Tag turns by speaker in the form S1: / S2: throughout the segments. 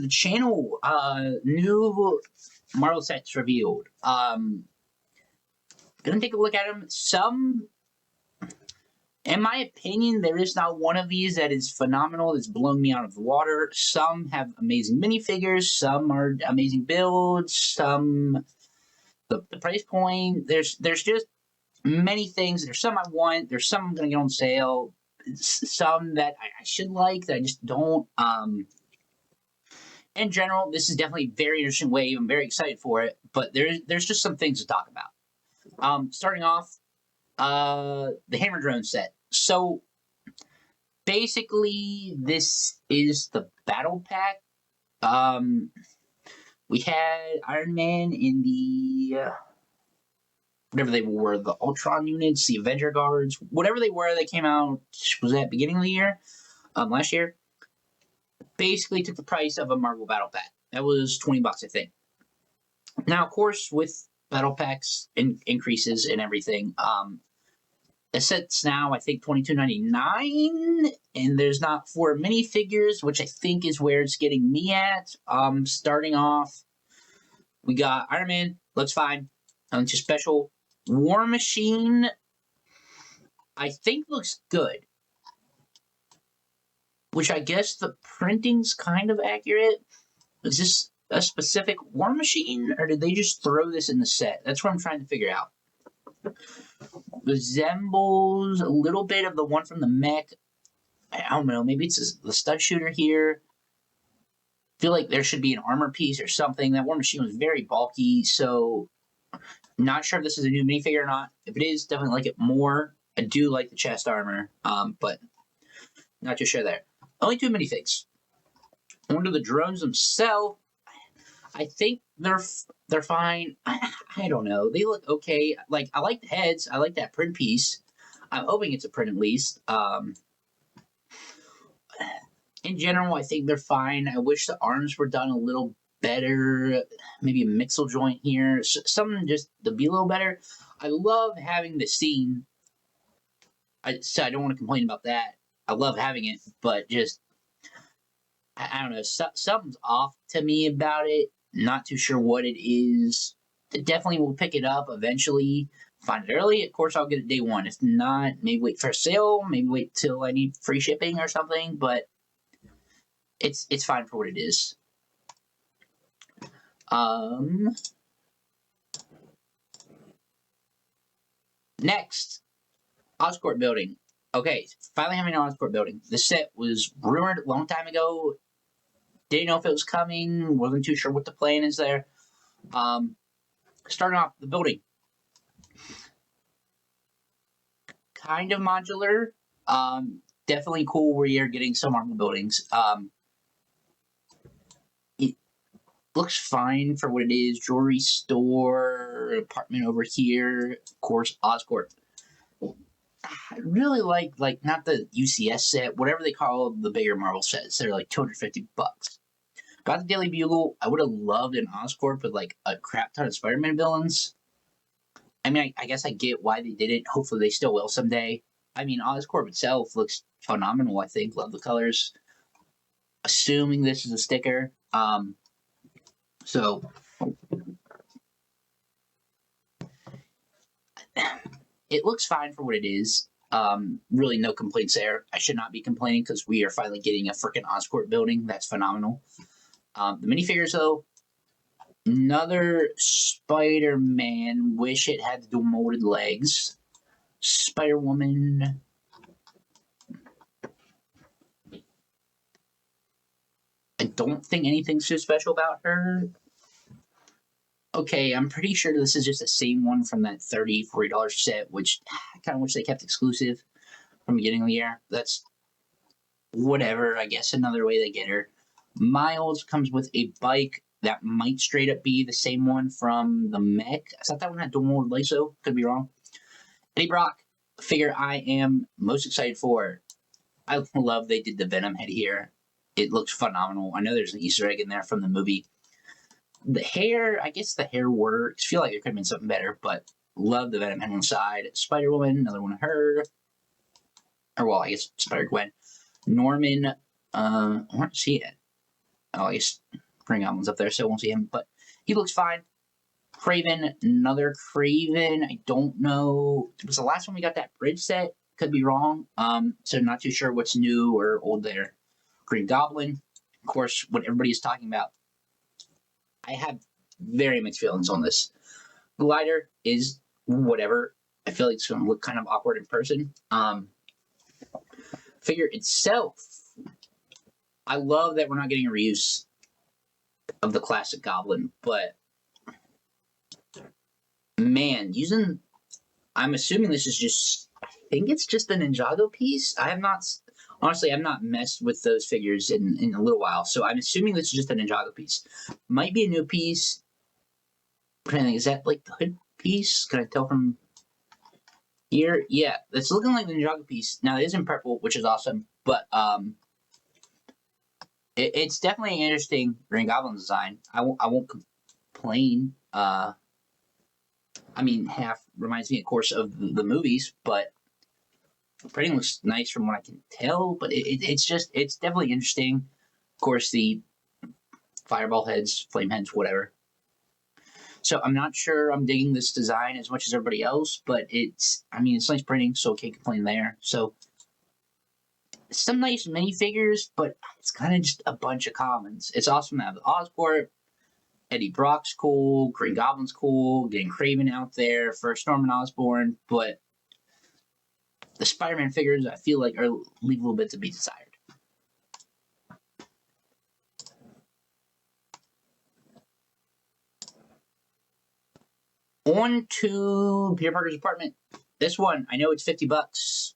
S1: the channel. New Marvel sets revealed. Gonna take a look at them. Some, in my opinion, there is not one of these that is phenomenal, that's blown me out of the water. Some have amazing minifigures, some are amazing builds, some the price point. There's just many things. There's some I want, there's some I'm gonna get on sale, some that I should like that I just don't. In general, this is definitely a very interesting wave. I'm very excited for it, but there's just some things to talk about. Starting off, the Hammer Drone set. So basically, this is the battle pack. We had Iron Man in the whatever they were, the Ultron units, the Avenger Guards, whatever they were. They came out, was that beginning of the year, last year. Basically, took the price of a Marvel battle pack. That was $20, I think. Now, of course, with battle packs increases and everything, it sets now, I think, $22.99, and there's not 4 minifigures, which I think is where it's getting me at. Starting off, we got Iron Man, looks fine. Just special. War Machine, I think looks good. Which I guess the printing's kind of accurate. Is this a specific War Machine, or did they just throw this in the set? That's what I'm trying to figure out. Resembles a little bit of the one from the mech. I don't know, maybe it's the stud shooter here. Feel like there should be an armor piece or something. That War Machine was very bulky, so not sure if this is a new minifigure or not. If it is, definitely like it more. I do like the chest armor, but not too sure there. Only 2 minifigs. On to the drones themselves. I think they're fine. I don't know. They look okay. Like, I like the heads. I like that print piece. I'm hoping it's a print at least. In general, I think they're fine. I wish the arms were done a little better. Maybe a mixel joint here. Something just to be a little better. I love having the scene. So I don't want to complain about that. I love having it, but just, I don't know. Something's off to me about it. Not too sure what it is. Definitely will pick it up eventually. Find it early. Of course, I'll get it day one. If not, maybe wait for a sale. Maybe wait till I need free shipping or something. But it's fine for what it is. Next, Oscorp building. Okay, finally having an Oscorp building. This set was rumored a long time ago. Didn't know if it was coming. Wasn't too sure what the plan is there. Starting off the building. Kind of modular. Definitely cool where you're getting some Marvel buildings. It looks fine for what it is. Jewelry store, apartment over here. Of course, Oscorp. I really like not the UCS set, whatever they call the bigger Marvel sets. They're like $250. Got the Daily Bugle. I would have loved an Oscorp with like a crap ton of Spider-Man villains. I mean, I guess I get why they did it. Hopefully they still will someday. I mean, Oscorp itself looks phenomenal, I think. Love the colors. Assuming this is a sticker. So it looks fine for what it is. Really no complaints there. I should not be complaining because we are finally getting a freaking Oscorp building. That's phenomenal. The minifigures, though, another Spider-Man. Wish it had the dual molded legs. Spider-Woman. I don't think anything's too special about her. Okay, I'm pretty sure this is just the same one from that $30, $40 set, which I kind of wish they kept exclusive from the beginning of the year. That's whatever, I guess another way they get her. Miles comes with a bike that might straight up be the same one from the mech. I thought that one had dual molded legs, though. Could be wrong. Eddie Brock, figure I am most excited for. I love they did the Venom head here. It looks phenomenal. I know there's an Easter egg in there from the movie. The hair, I guess the hair works. Feel like there could have been something better, but love the Venom head on the side. Spider-Woman, another one of her. Or, well, I guess Spider-Gwen. Norman, where's he at? Oh, I guess Green Goblin's up there, so I won't see him. But he looks fine. Kraven, another Kraven. I don't know. It was the last one we got that bridge set. Could be wrong. So not too sure what's new or old there. Green Goblin, of course, what everybody is talking about. I have very mixed feelings on this. Glider is whatever. I feel like it's going to look kind of awkward in person. Figure itself, I love that we're not getting a reuse of the classic Goblin, but man, I'm assuming this is just, I think it's just a Ninjago piece. I have not messed with those figures in a little while, so I'm assuming this is just a Ninjago piece. Might be a new piece. I'm trying to think, is that like the hood piece? Can I tell from here? Yeah, it's looking like the Ninjago piece. Now, it is in purple, which is awesome, but it's definitely an interesting Green Goblin design. I won't complain. I mean, half reminds me, of course, of the movies, but printing looks nice from what I can tell. But it's definitely interesting. Of course, the fireball heads, flame heads, whatever. So I'm not sure I'm digging this design as much as everybody else, but it's nice printing, so can't complain there. So some nice minifigures, but it's kind of just a bunch of commons. It's awesome to have Oscorp. Eddie Brock's cool, Green Goblin's cool, getting Kraven out there, first Norman Osborn, but the Spider-Man figures I feel like leave a little bit to be desired. On to Peter Parker's apartment. This one, I know it's $50.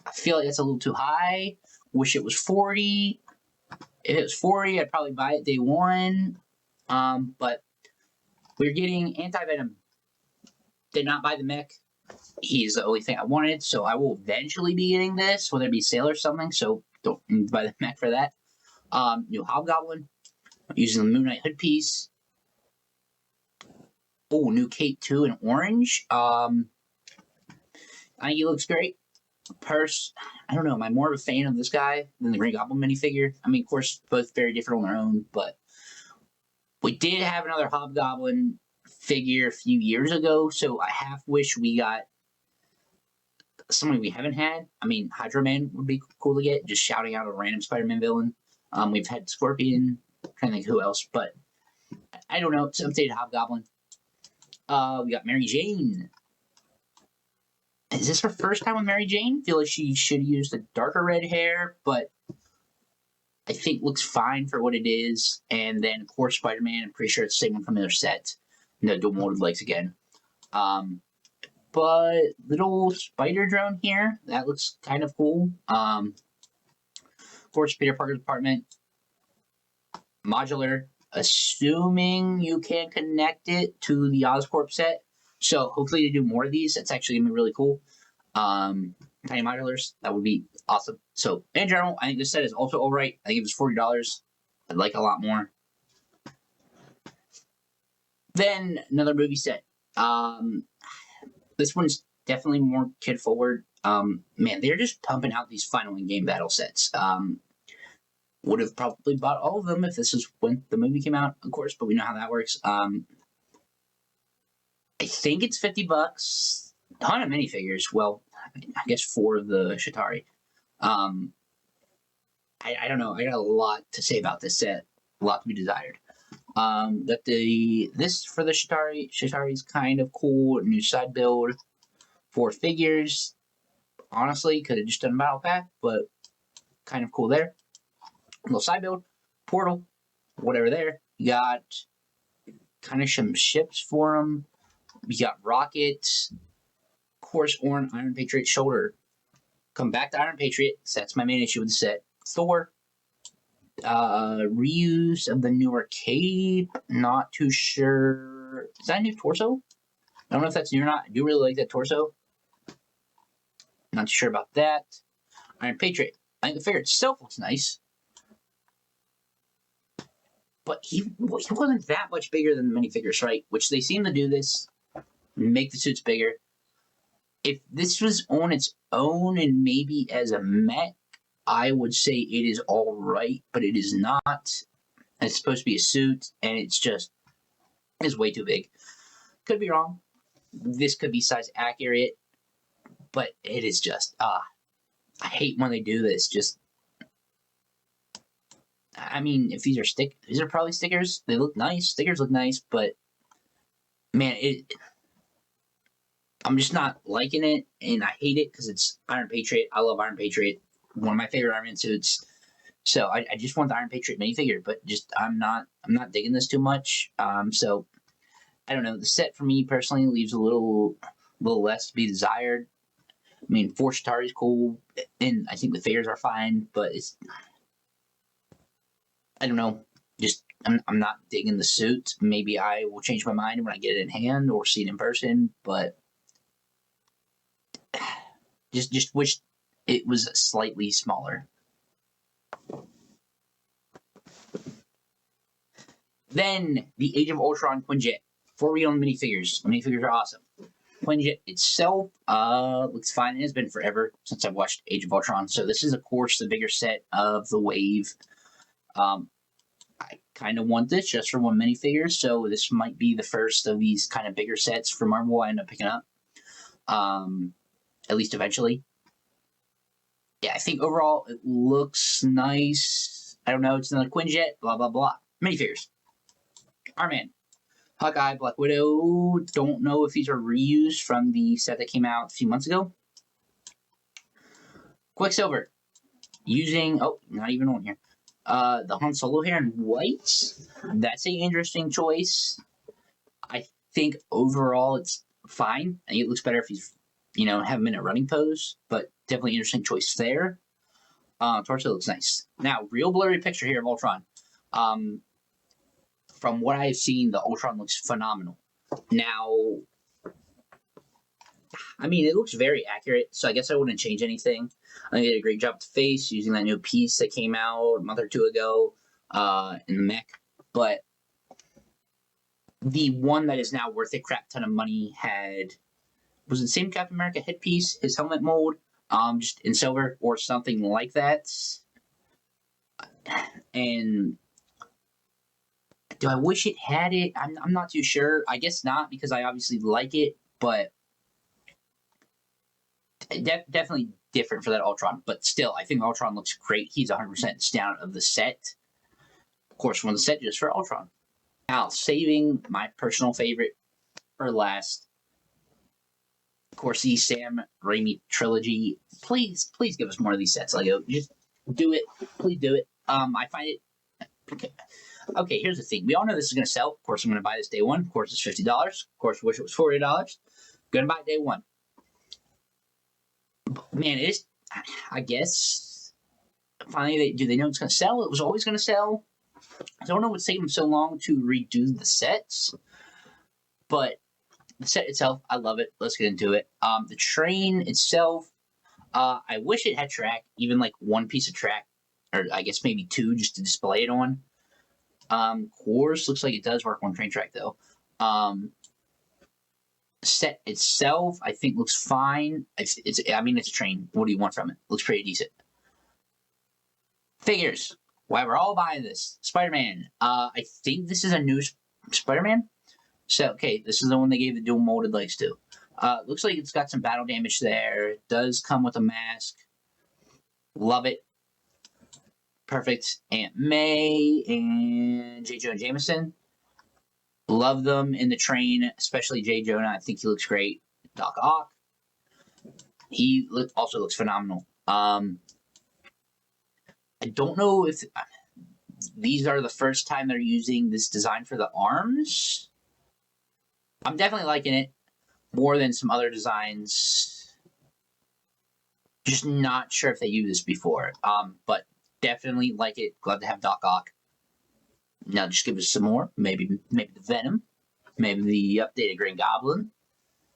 S1: I feel like that's a little too high. Wish it was 40. If it was 40, I'd probably buy it day one. But we're getting Anti-Venom. Did not buy the mech. He's the only thing I wanted, so I will eventually be getting this, whether it be sale or something, so don't buy the mech for that. New Hobgoblin. Using the Moon Knight hood piece. Oh, new cape too in orange. I think he looks great. Purse, I don't know. Am I more of a fan of this guy than the Green Goblin minifigure? I mean, of course, both very different on their own, but we did have another Hobgoblin figure a few years ago, so I half wish we got somebody we haven't had. I mean, Hydro Man would be cool to get, just shouting out a random Spider-Man villain. We've had Scorpion, I'm trying to think who else, but I don't know. It's updated Hobgoblin. We got Mary Jane. Is this her first time with Mary Jane? I feel like she should use the darker red hair, but I think looks fine for what it is. And then, of course, Spider-Man. I'm pretty sure it's the same one from the other set. No dual molded legs again. But little spider drone here. That looks kind of cool. Of course, Peter Parker's apartment. Modular. Assuming you can connect it to the Oscorp set. So hopefully they do more of these. That's actually going to be really cool. Tiny modulars. That would be awesome. So in general, I think this set is also all right. I think it was $40. I'd like a lot more. Then another movie set. This one's definitely more kid forward. Man, they're just pumping out these final in-game battle sets. Would have probably bought all of them if this is when the movie came out, of course, but we know how that works. I think it's $50. Ton of minifigures. Well, I guess 4 of the Chitauri. I don't know. I got a lot to say about this set. A lot to be desired. That this for the Chitauri is kind of cool. New side build. 4 figures. Honestly, could have just done a battle pack, but kind of cool there. Little side build, portal, whatever there. You got kind of some ships for them. You got Rocket, of course, Iron Patriot shoulder. Come back to Iron Patriot. So that's my main issue with the set. Thor, reuse of the newer cape. Not too sure. Is that a new torso? I don't know if that's new or not. I do really like that torso. Not too sure about that. Iron Patriot. I think the figure itself looks nice. But he wasn't that much bigger than the minifigures, right? Which they seem to do this, make the suits bigger. If this was on its own and maybe as a mech, I would say it is all right, but it is not. It's supposed to be a suit, and it's way too big. Could be wrong. This could be size accurate, but it is just I hate when they do this. Just I mean, if these are probably stickers. They look nice. Stickers look nice, but man, I'm just not liking it, and I hate it because it's Iron Patriot. I love Iron Patriot, one of my favorite Iron Man suits. So I just want the Iron Patriot minifigure, but just I'm not digging this too much. So I don't know. The set for me personally leaves a little less to be desired. I mean, Force Chitauri is cool, and I think the figures are fine, but I don't know. Just I'm not digging the suit. Maybe I will change my mind when I get it in hand or see it in person, but just wish it was slightly smaller. Then the Age of Ultron Quinjet. 4 on minifigures. The minifigures are awesome. Quinjet itself looks fine. It has been forever since I've watched Age of Ultron. So this is, of course, the bigger set of the wave. I kind of want this just for one minifigure, so this might be the first of these kind of bigger sets for Marvel I end up picking up. At least eventually. Yeah, I think overall it looks nice. I don't know, it's another Quinjet, blah, blah, blah. Minifigures. Iron Man. Hawkeye, Black Widow. Don't know if these are reused from the set that came out a few months ago. Quicksilver. Using, not even on here. The Han Solo hair in white. That's an interesting choice. I think overall it's fine. I think it looks better if he's, have him in a running pose, but definitely interesting choice there. Torso looks nice. Now, real blurry picture here of Ultron. From what I've seen, the Ultron looks phenomenal. Now, I mean, it looks very accurate, so I guess I wouldn't change anything. I think they did a great job with the face using that new piece that came out a month or two ago in the mech. But the one that is now worth a crap ton of money was the same Captain America headpiece, his helmet mold, just in silver or something like that. And do I wish it had it? I'm not too sure. I guess not, because I obviously like it, but definitely different for that Ultron. But still, I think Ultron looks great. He's 100% down of the set. Of course, from the set just for Ultron. Now, saving my personal favorite for last. Of course, the Sam Raimi trilogy. Please give us more of these sets, Lego. Just do it. Please do it. I find it... Okay, here's the thing. We all know this is going to sell. Of course, I'm going to buy this day one. Of course, it's $50. Of course, wish it was $40. Going to buy it day one. Man, it is... I guess... Finally, do they know it's going to sell? It was always going to sell. I don't know what's taking them so long to redo the sets. But the set itself, I love it. Let's get into it. The train itself, I wish it had track. Even like one piece of track. Or I guess maybe two just to display it on. Course, looks like it does work on train track though. Set itself, I think looks fine. It's a train. What do you want from it? Looks pretty decent. Figures. Why we're all buying this. Spider-Man. I think this is a new Spider-Man. So, okay, this is the one they gave the dual molded legs to. Looks like it's got some battle damage there. It does come with a mask. Love it. Perfect. Aunt May and J. Jonah Jameson. Love them in the train, especially J. Jonah. I think he looks great. Doc Ock. He also looks phenomenal. I don't know if these are the first time they're using this design for the arms. I'm definitely liking it more than some other designs. Just not sure if they used this before. But definitely like it. Glad to have Doc Ock. Now just give us some more. Maybe the Venom. Maybe the updated Green Goblin.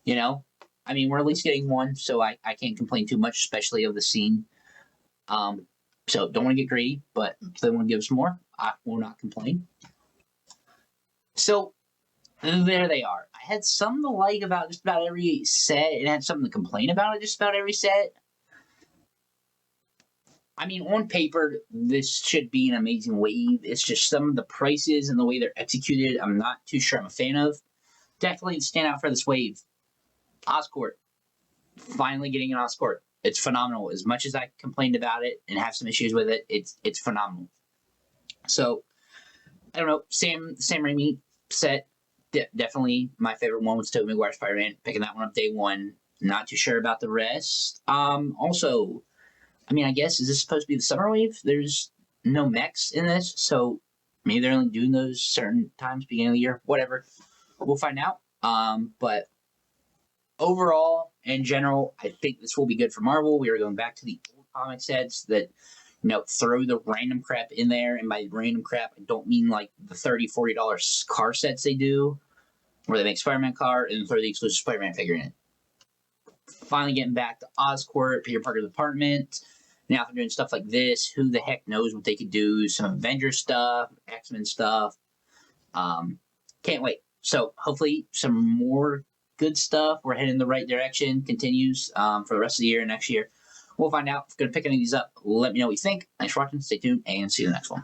S1: I mean, we're at least getting one, so I can't complain too much, especially of the scene. So don't want to get greedy, but if they want to give us more, I will not complain. So there they are. I had something to like about just about every set, and had something to complain about just about every set. I mean, on paper, this should be an amazing wave. It's just some of the prices and the way they're executed, I'm not too sure I'm a fan of. Definitely stand out for this wave. Oscorp. Finally getting an Oscorp. It's phenomenal. As much as I complained about it and have some issues with it, it's phenomenal. So, I don't know. Sam Raimi set, definitely my favorite one was Tobey Maguire Spider-Man. Picking that one up day one. Not too sure about the rest. Also, I mean, I guess, is this supposed to be the summer wave? There's no mechs in this, so maybe they're only doing those certain times, beginning of the year, whatever. We'll find out. But overall, in general, I think this will be good for Marvel. We are going back to the old comic sets that, throw the random crap in there. And by random crap, I don't mean like the $30, $40 car sets they do, where they make Spider-Man car and throw the exclusive Spider-Man figure in it. Finally getting back to Oscorp, Peter Parker's apartment. Now they're doing stuff like this. Who the heck knows what they could do? Some Avengers stuff, X-Men stuff. Can't wait. So hopefully some more good stuff. We're heading in the right direction. Continues for the rest of the year and next year. We'll find out. If you're going to pick any of these up, let me know what you think. Thanks for watching. Stay tuned and see you in the next one.